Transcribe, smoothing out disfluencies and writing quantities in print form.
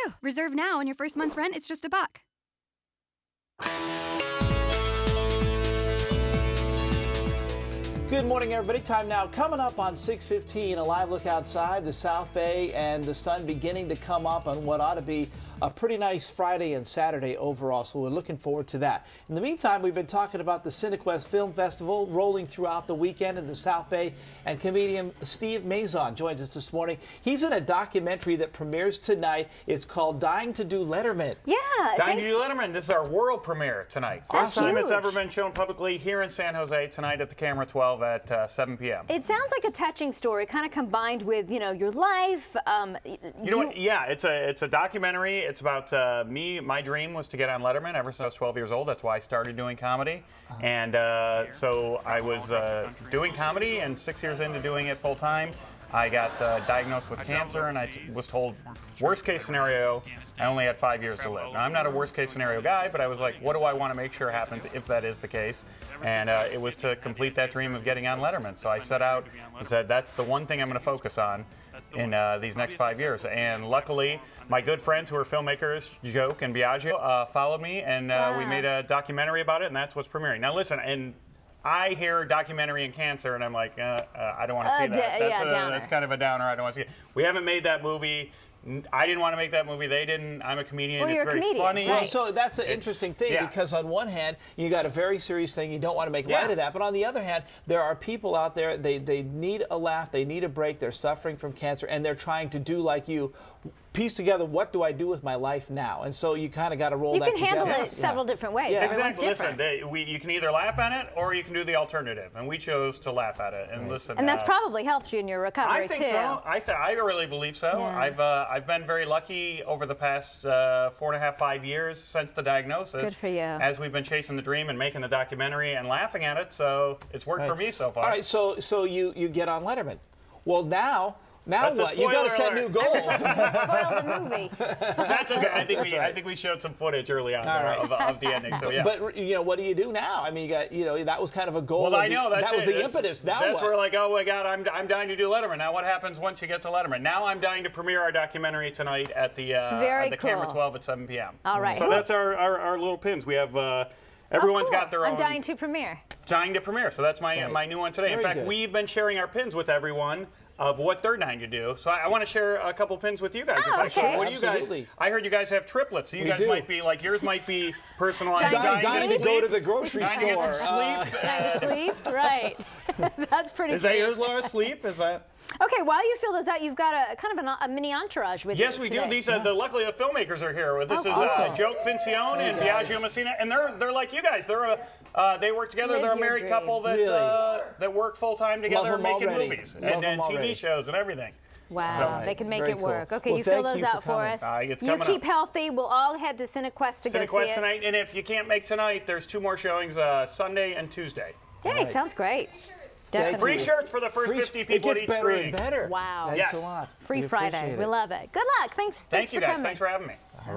too. Reserve now and your first month's rent is just $1. Good morning, everybody. Time now coming up on 6:15. A live look outside the South Bay and the sun beginning to come up on what ought to be a pretty nice Friday and Saturday overall. So we're looking forward to that. In the meantime, we've been talking about the Cinequest Film Festival rolling throughout the weekend in the South Bay. And comedian Steve Mazan joins us this morning. He's in a documentary that premieres tonight. It's called Dying to Do Letterman. Yeah. Dying to Do Letterman. This is our world premiere tonight. That's First time it's huge. ever been shown publicly here in San Jose tonight at the Camera 12 at 7 p.m. It sounds like a touching story, kind of combined with, you know, your life. You know what? Yeah, it's a documentary. It's about me. My dream was to get on Letterman ever since I was 12 years old. That's why I started doing comedy. And so I was doing comedy, and 6 years into doing it full time, I got diagnosed with cancer, and I was told, worst case scenario, I only had 5 years to live. Now, I'm not a worst case scenario guy, but I was like, what do I want to make sure happens if that is the case? And it was to complete that dream of getting on Letterman. So I set out and said, that's the one thing I'm going to focus on in these next 5 years. And luckily, my good friends who are filmmakers, Joke and Biagio, followed me, and we made a documentary about it, and that's what's premiering. Now, listen, and I hear documentary and cancer, and I'm like, I don't want to see that. That's kind of a downer. I don't want to see it. We haven't made that movie. I didn't want to make that movie. They didn't. I'm a comedian. Well, it's you're a very comedian, funny. right. Well, so that's the interesting thing, because on one hand, you got a very serious thing. You don't want to make light of that. But on the other hand, there are people out there, they need a laugh. They need a break. They're suffering from cancer, and they're trying to do like you, piece together, what do I do with my life now? And so you kind of got to roll that together. You can handle it several different ways. Yeah. Exactly. Listen, you can either laugh at it or you can do the alternative, and we chose to laugh at it. And listen, And that's probably helped you in your recovery, I think too. so. I really believe so. Yeah. I've been very lucky over the past 4.5, 5 years since the diagnosis. Good for you. As we've been chasing the dream and making the documentary and laughing at it, so it's worked for me so far. All right, so you get on Letterman. Well, now That's what? You got to set new goals. Spoil the movie. That's okay. I think we showed some footage early on there of the ending. So yeah. But you know, what do you do now? I mean, you got, that was kind of a goal. Well, I know that was the impetus. Now that's what? where like, oh my God, I'm dying to do Letterman. Now what happens once you get to Letterman? Now I'm dying to premiere our documentary tonight at the Camera 12 at 7 p.m. All right. So that's our little pins. We have. Everyone's got their own. I'm dying to premiere. Dying to premiere. So that's my new one today. In fact, we've been sharing our pins with everyone of what they're dying to do. So I want to share a couple pins with you guys. Oh, if I okay. could. What do you guys? I heard you guys have triplets. So you guys might be like, yours might be personalized. Dying to go to the grocery store. Dying to get some sleep. Dying to sleep? Right. That's pretty Is that yours, Laura? Sleep? Is that? Okay, while you fill those out, you've got a kind of a mini entourage with you. Yes, we do. These luckily the filmmakers are here. This is Joke, Fincioen, and Biagio, Messina, and they're like you guys. They work together. They're a married couple that work full time together making movies and TV shows and everything. Wow, they can make it work. Cool. Okay, Well, you fill thank those you out for for us. It's you coming keep up. healthy. We'll all head to Cinequest to go see it. Cinequest tonight, and if you can't make tonight, there's 2 more showings Sunday and Tuesday. Yay, sounds great. Definitely. Free shirts for the first 50 people at each better screening. and better. Wow. Thanks a lot. Free We Friday. appreciate We it. love it. Good luck. Thanks Thank you for guys. coming. Thanks for having me. All right.